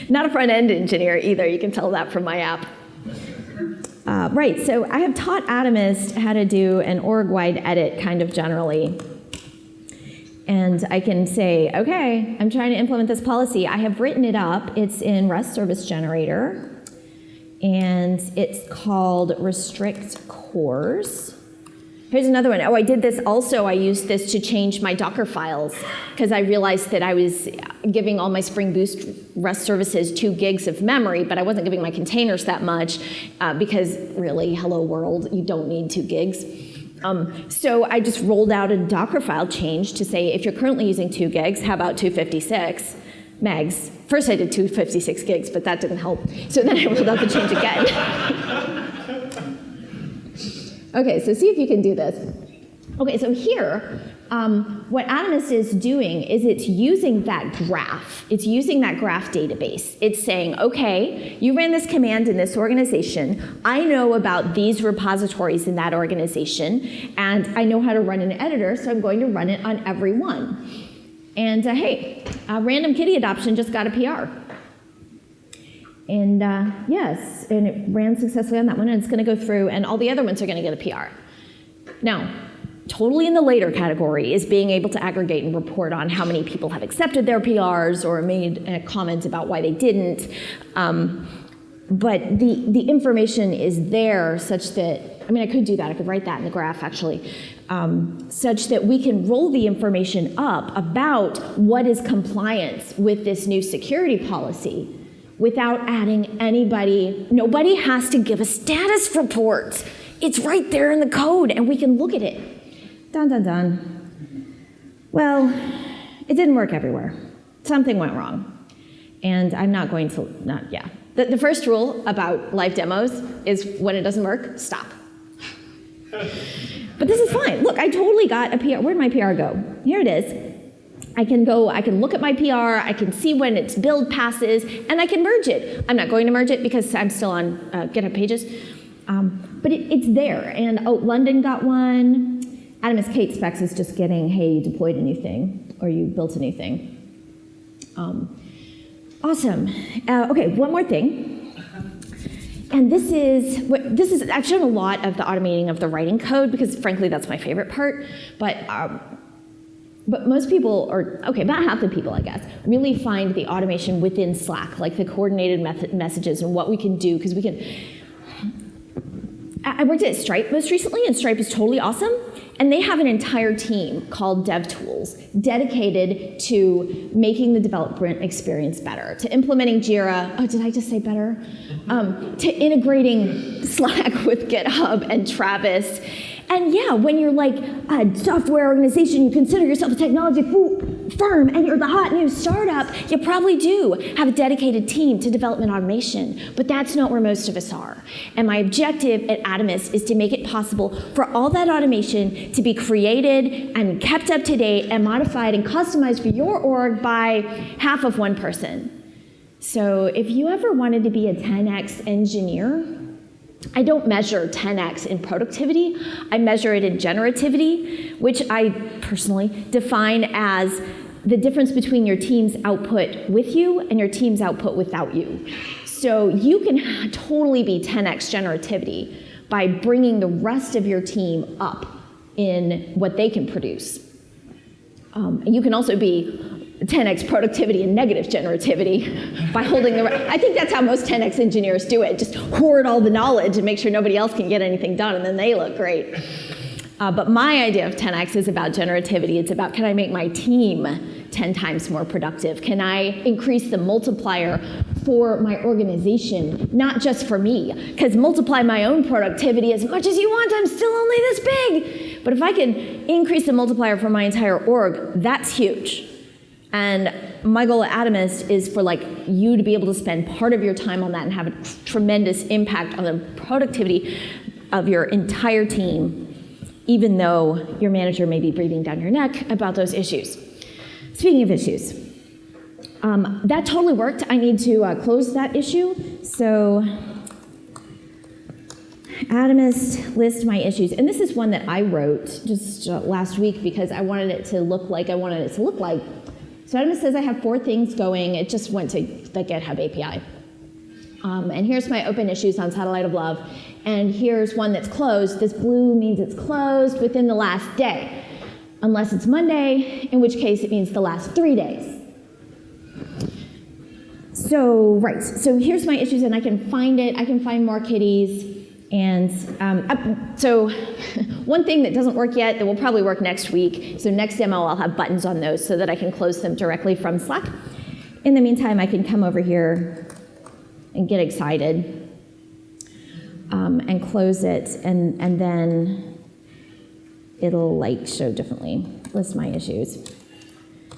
not a front-end engineer either, you can tell that from my app. Right, so I have taught Atomist how to do an org-wide edit kind of generally. And I can say, okay, I'm trying to implement this policy. I have written it up. It's in REST Service Generator. And it's called restrict cores. Here's another one. Oh, I did this also. I used this to change my Docker files because I realized that I was giving all my Spring Boost REST services 2 gigs of memory, but I wasn't giving my containers that much because really, hello world, you don't need 2 gigs. So I just rolled out a Docker file change to say, if you're currently using 2 gigs, how about 256 megs? First I did 256 gigs, but that didn't help. So then I rolled out the change again. Okay, so see if you can do this. Okay, so here, what Atomist is doing is it's using that graph. It's using that graph database. It's saying, okay, you ran this command in this organization. I know about these repositories in that organization, and I know how to run an editor, so I'm going to run it on every one. And hey, random kitty adoption just got a PR. And yes, and it ran successfully on that one, and it's going to go through, and all the other ones are going to get a PR. Now, totally in the later category is being able to aggregate and report on how many people have accepted their PRs or made comments about why they didn't. But the information is there such that, I mean, I could do that. I could write that in the graph, actually, such that we can roll the information up about what is compliance with this new security policy without adding anybody. Nobody has to give a status report. It's right there in the code, and we can look at it. Dun, dun, dun. Well, it didn't work everywhere. Something went wrong. And I'm not going to, The first rule about live demos is when it doesn't work, stop. But this is fine. Look, I totally got a PR. Where'd my PR go? Here it is. I can look at my PR, I can see when its build passes, and I can merge it. I'm not going to merge it because I'm still on GitHub Pages. But it's there, and London got one. Atomist Kate Specs is just getting, hey, you deployed a new thing, or you built a new thing. Awesome. Okay, one more thing. And this is, I've shown a lot of the automating of the writing code because frankly, that's my favorite part. But most people, or okay, about half the people, I guess, really find the automation within Slack, like the coordinated messages and what we can do, because we can. I worked at Stripe most recently, and Stripe is totally awesome. And they have an entire team called DevTools dedicated to making the development experience better, to implementing Jira. Oh, did I just say better? To integrating Slack with GitHub and Travis. And yeah, when you're like a software organization, you consider yourself a technology firm, and you're the hot new startup, you probably do have a dedicated team to development automation, but that's not where most of us are. And my objective at Atomist is to make it possible for all that automation to be created and kept up to date and modified and customized for your org by half of one person. So if you ever wanted to be a 10x engineer, I don't measure 10x in productivity, I measure it in generativity, which I personally define as the difference between your team's output with you and your team's output without you. So you can totally be 10x generativity by bringing the rest of your team up in what they can produce. And you can also be 10x productivity and negative generativity by holding I think that's how most 10x engineers do it, just hoard all the knowledge and make sure nobody else can get anything done, and then they look great. But my idea of 10x is about generativity. It's about, can I make my team 10 times more productive? Can I increase the multiplier for my organization, not just for me. Because multiply my own productivity as much as you want, I'm still only this big. But if I can increase the multiplier for my entire org, that's huge. And my goal at Atomist is for like you to be able to spend part of your time on that and have a tremendous impact on the productivity of your entire team, even though your manager may be breathing down your neck about those issues. Speaking of issues, that totally worked. I need to close that issue. So Atomist list my issues. And this is one that I wrote just last week because I wanted it to look like I wanted it to look like. So Atomist says I have 4 things going. It just went to the GitHub API. And here's my open issues on Satellite of Love. And here's one that's closed. This blue means it's closed within the last day, unless it's Monday, in which case it means the last 3 days. So, right, so here's my issues, and I can find it. I can find more kitties. And so one thing that doesn't work yet, that will probably work next week, so next demo I'll have buttons on those so that I can close them directly from Slack. In the meantime, I can come over here and get excited and close it, and then it'll like show differently, list my issues.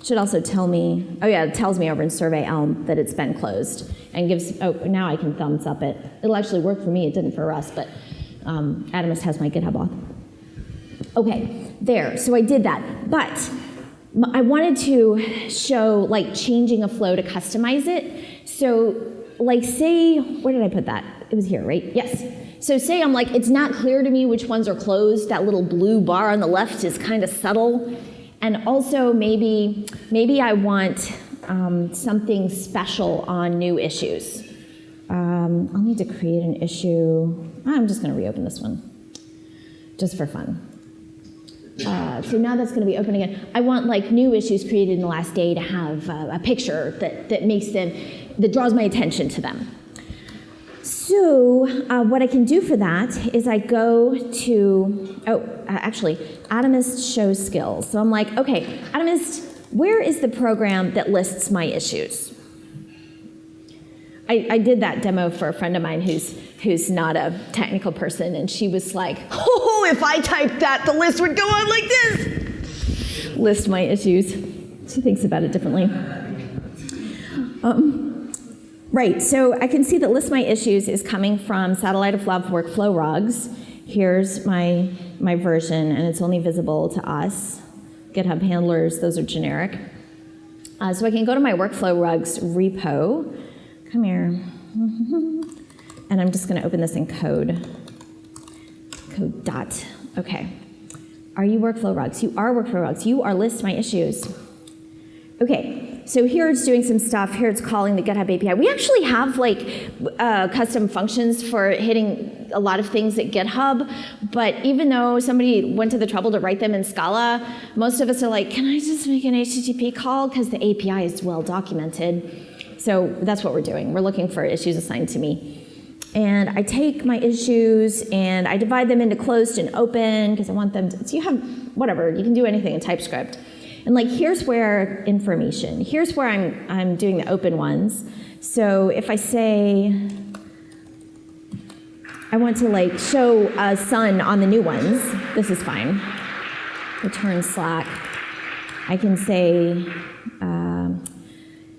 Should also tell me, oh yeah, it tells me over in Survey Elm that it's been closed and gives, oh, now I can thumbs up it. It'll actually work for me, it didn't for Russ, but Atomist has my GitHub auth. Okay, there, so I did that. But I wanted to show like changing a flow to customize it. So like say, where did I put that? It was here, right? Yes. So say I'm like, it's not clear to me which ones are closed. That little blue bar on the left is kind of subtle. And also maybe I want something special on new issues. I'll need to create an issue. I'm just going to reopen this one, just for fun. So now that's going to be open again. I want like new issues created in the last day to have a picture that makes them, that draws my attention to them. So what I can do for that is I go to, actually, Atomist shows skills. So I'm like, okay, Atomist, where is the program that lists my issues? I did that demo for a friend of mine who's not a technical person, and she was like, oh, if I typed that, the list would go on like this. List my issues. She thinks about it differently. Right, so I can see that list my issues is coming from Satellite of Love workflow rugs. Here's my version, and it's only visible to us. GitHub handlers, those are generic. So I can go to my workflow rugs repo. Come here. And I'm just going to open this in code. Code dot. Okay. Are you workflow rugs? You are workflow rugs. You are list my issues. Okay. So here it's doing some stuff. Here it's calling the GitHub API. We actually have like custom functions for hitting a lot of things at GitHub, but even though somebody went to the trouble to write them in Scala, most of us are like, can I just make an HTTP call? Because the API is well documented. So that's what we're doing. We're looking for issues assigned to me. And I take my issues and I divide them into closed and open because I want them to, so you have, whatever, you can do anything in TypeScript. And like, here's where information, here's where I'm doing the open ones. So if I say, I want to like show a sun on the new ones, this is fine. Return Slack. I can say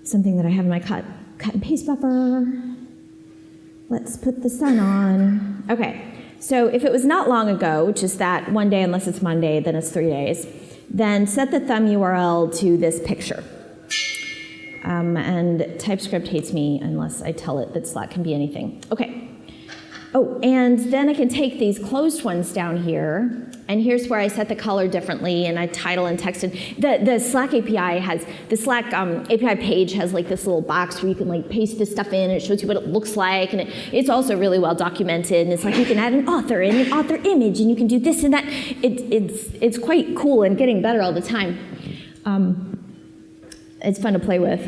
something that I have in my cut and paste buffer. Let's put the sun on. Okay, so if it was not long ago, which is that one day unless it's Monday, then it's 3 days, then set the thumb URL to this picture. And TypeScript hates me unless I tell it that Slack can be anything. Okay. Oh, and then I can take these closed ones down here, and here's where I set the color differently, and I title and text it. The Slack API has, the Slack API page has like this little box where you can like paste this stuff in, and it shows you what it looks like, and it's also really well documented, and it's like you can add an author and an author image, and you can do this and that. It's quite cool and getting better all the time. It's fun to play with.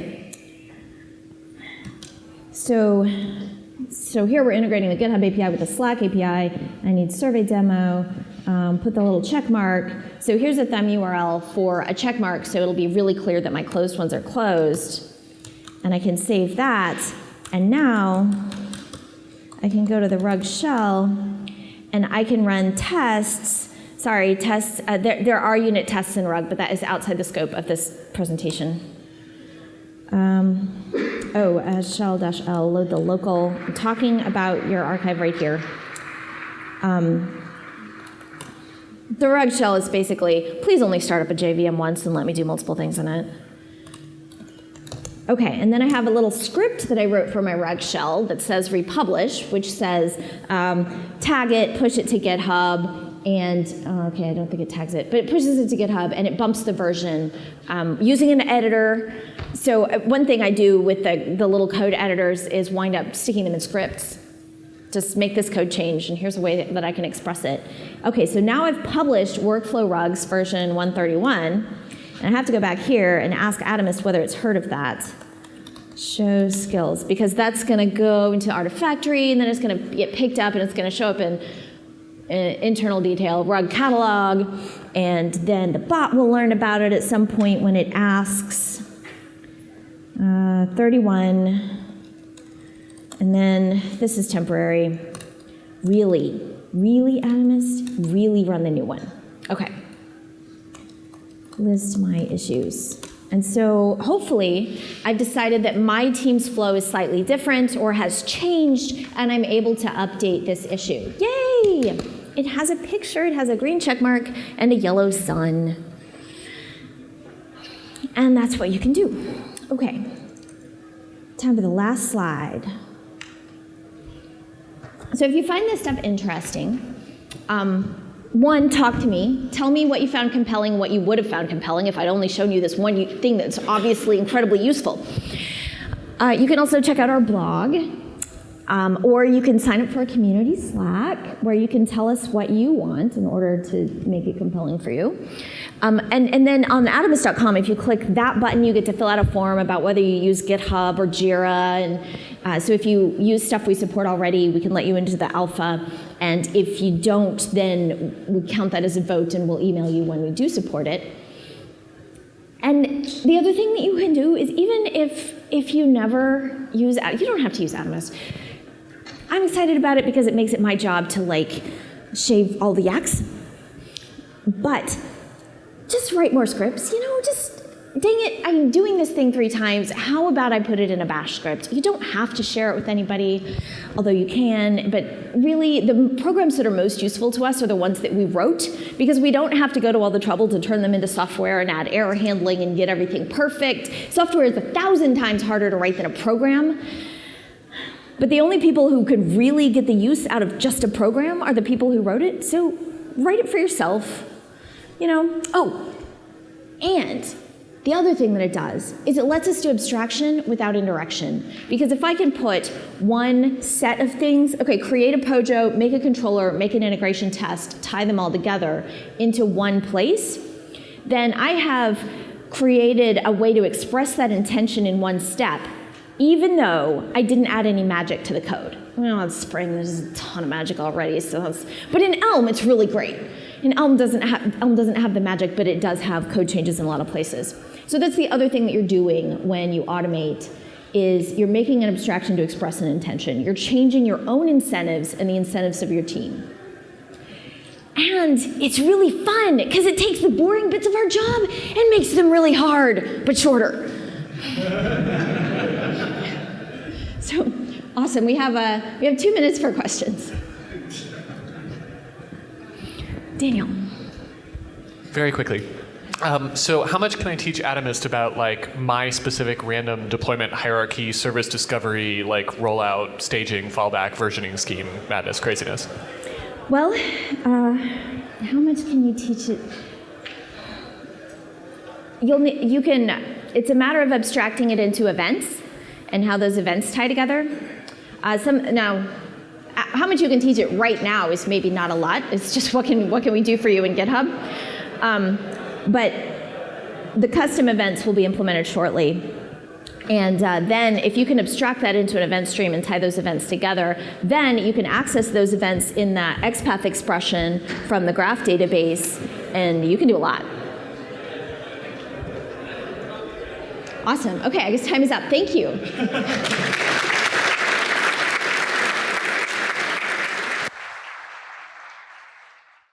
So here we're integrating the GitHub API with the Slack API. I need survey demo, put the little check mark. So here's a thumb URL for a check mark, so it'll be really clear that my closed ones are closed. And I can save that. And now I can go to the rug shell, and I can run tests. Sorry, tests. There are unit tests in rug, but that is outside the scope of this presentation. Shell-L, load the local. I'm talking about your archive right here. The rug shell is basically, please only start up a JVM once and let me do multiple things in it. Okay, and then I have a little script that I wrote for my rug shell that says republish, which says tag it, push it to GitHub, and, okay, I don't think it tags it, but it pushes it to GitHub and it bumps the version using an editor. So one thing I do with the little code editors is wind up sticking them in scripts. Just make this code change, and here's a way that I can express it. Okay, so now I've published Workflow Rugs version 131, and I have to go back here and ask Atomist whether it's heard of that. Show skills, because that's going to go into Artifactory, and then it's going to get picked up, and it's going to show up in internal detail, rug catalog, and then the bot will learn about it at some point when it asks. 31. And then this is temporary. Really, Atomist? Really run the new one. Okay. List my issues. And so hopefully I've decided that my team's flow is slightly different or has changed, and I'm able to update this issue. Yay! It has a picture, it has a green check mark, and a yellow sun. And that's what you can do. Okay. Time for the last slide. So if you find this stuff interesting, one, talk to me. Tell me what you found compelling, what you would have found compelling if I'd only shown you this one thing that's obviously incredibly useful. You can also check out our blog, or you can sign up for a community Slack where you can tell us what you want in order to make it compelling for you. And then on atomist.com, if you click that button, you get to fill out a form about whether you use GitHub or Jira. And so if you use stuff we support already, we can let you into the alpha. And if you don't, then we count that as a vote, and we'll email you when we do support it. And the other thing that you can do is, even if you never use, you don't have to use Atomist. I'm excited about it because it makes it my job to shave all the yaks. But just write more scripts, just, dang it, I'm doing this thing 3 times. How about I put it in a bash script? You don't have to share it with anybody, although you can, but really the programs that are most useful to us are the ones that we wrote, because we don't have to go to all the trouble to turn them into software and add error handling and get everything perfect. Software is 1,000 times harder to write than a program. But the only people who could really get the use out of just a program are the people who wrote it, so write it for yourself. Oh, and the other thing that it does is it lets us do abstraction without indirection. Because if I can put one set of things, okay, create a Pojo, make a controller, make an integration test, tie them all together into one place, then I have created a way to express that intention in one step, even though I didn't add any magic to the code. Well, it's Spring, there's a ton of magic already, but in Elm, it's really great. And Elm doesn't have the magic, but it does have code changes in a lot of places. So that's the other thing that you're doing when you automate, is you're making an abstraction to express an intention. You're changing your own incentives and the incentives of your team. And it's really fun, because it takes the boring bits of our job and makes them really hard, but shorter. So, awesome. We have 2 minutes for questions. Daniel. Very quickly. So how much can I teach Atomist about my specific random deployment hierarchy, service discovery, rollout, staging, fallback, versioning scheme, madness, craziness? Well, how much can you teach it? It's a matter of abstracting it into events and how those events tie together. How much you can teach it right now is maybe not a lot. It's just what can we do for you in GitHub? But the custom events will be implemented shortly. And then if you can abstract that into an event stream and tie those events together, then you can access those events in that XPath expression from the graph database, and you can do a lot. Awesome. Okay, I guess time is up. Thank you.